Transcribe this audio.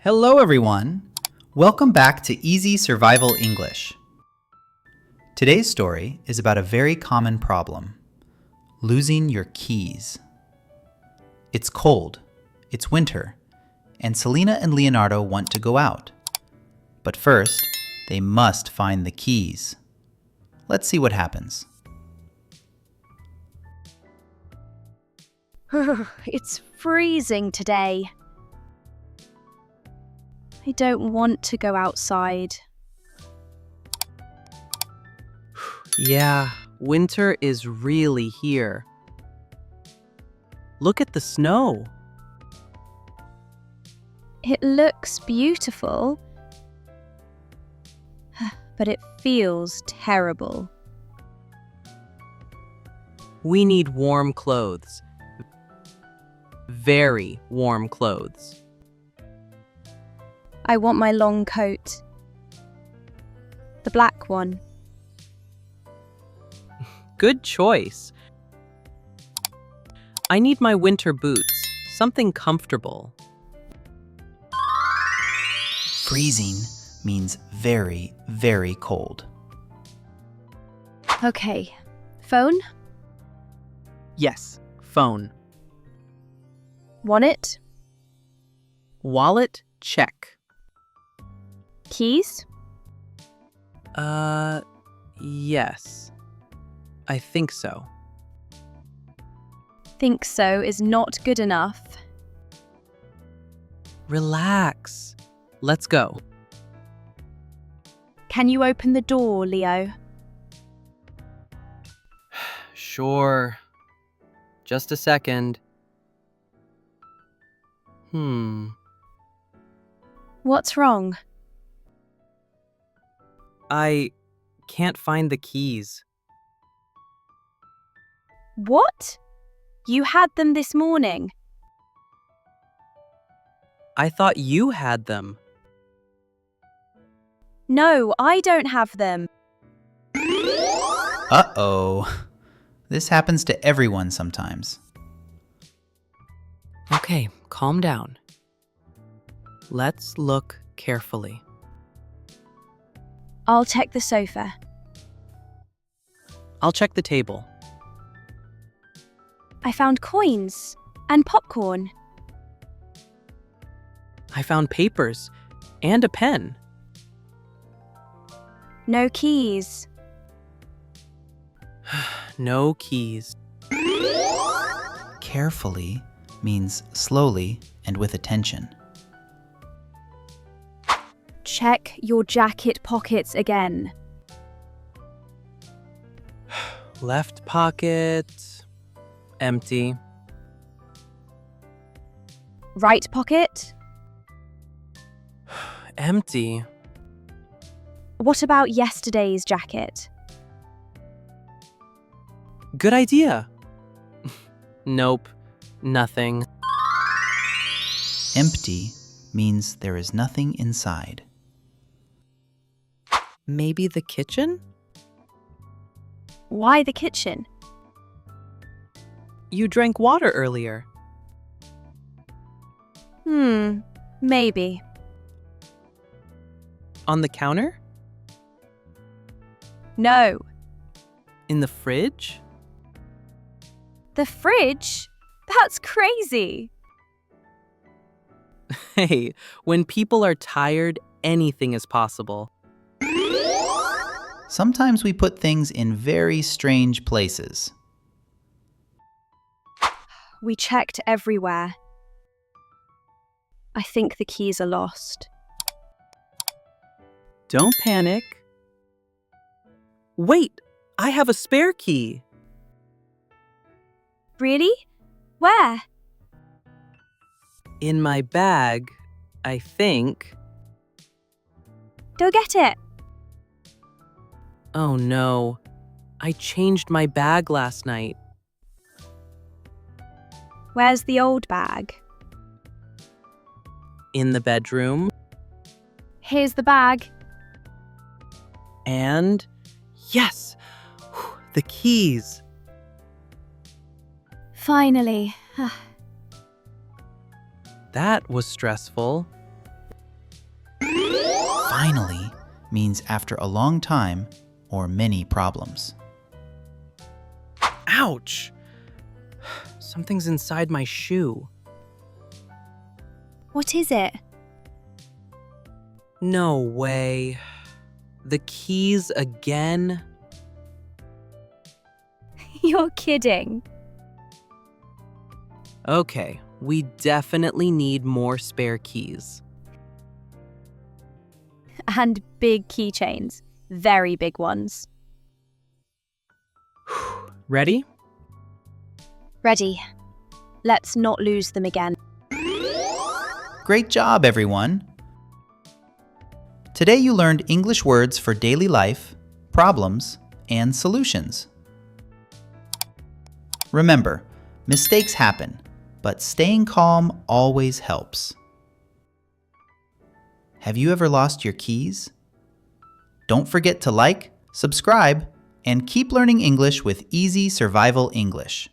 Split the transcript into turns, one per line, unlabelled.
Hello everyone! Welcome back to Easy Survival English. Today's story is about a very common problem: losing your keys. It's cold, it's winter, and Selena and Leonardo want to go out. But first, they must find the keys. Let's see what happens.
It's freezing today. I don't want to go outside.
Yeah, winter is really here. Look at the snow.
It looks beautiful, but it feels terrible.
We need warm clothes. Very warm clothes.
I want my long coat. The black one.
Good choice. I need my winter boots, something comfortable.
Freezing means very, very cold.
Okay. Phone?
Yes, phone.
Want it?
Wallet, check.
Keys?
Yes. I think so.
Think so is not good enough.
Relax. Let's go.
Can you open the door, Leo?
Sure. Just a second.
What's wrong?
I can't find the keys.
What? You had them this morning.
I thought you had them.
No, I don't have them.
Uh-oh. This happens to everyone sometimes.
Okay, calm down. Let's look carefully.
I'll check the sofa.
I'll check the table.
I found coins and popcorn.
I found papers and a pen.
No keys.
No keys.
Carefully means slowly and with attention.
Check your jacket pockets again.
Left pocket. Empty.
Right pocket?
Empty.
What about yesterday's jacket?
Good idea. Nope. Nothing.
Empty means there is nothing inside.
Maybe the kitchen?
Why the kitchen?
You drank water earlier.
Maybe.
On the counter?
No.
In the fridge?
The fridge? That's crazy.
Hey, when people are tired, anything is possible.
Sometimes we put things in very strange places.
We checked everywhere. I think the keys are lost.
Don't panic. Wait, I have a spare key.
Really? Where?
In my bag, I think.
Go get it.
Oh no, I changed my bag last night.
Where's the old bag?
In the bedroom.
Here's the bag.
And yes, the keys.
Finally.
That was stressful.
finally means after a long time or many problems.
Ouch! Something's inside my shoe.
What is it?
No way. The keys again?
You're kidding.
Okay, we definitely need more spare keys.
And big keychains. Very big ones.
Ready?
Ready. Let's not lose them again.
Great job, everyone! Today you learned English words for daily life, problems, and solutions. Remember, mistakes happen, but staying calm always helps. Have you ever lost your keys? Don't forget to like, subscribe, and keep learning English with Easy Survival English.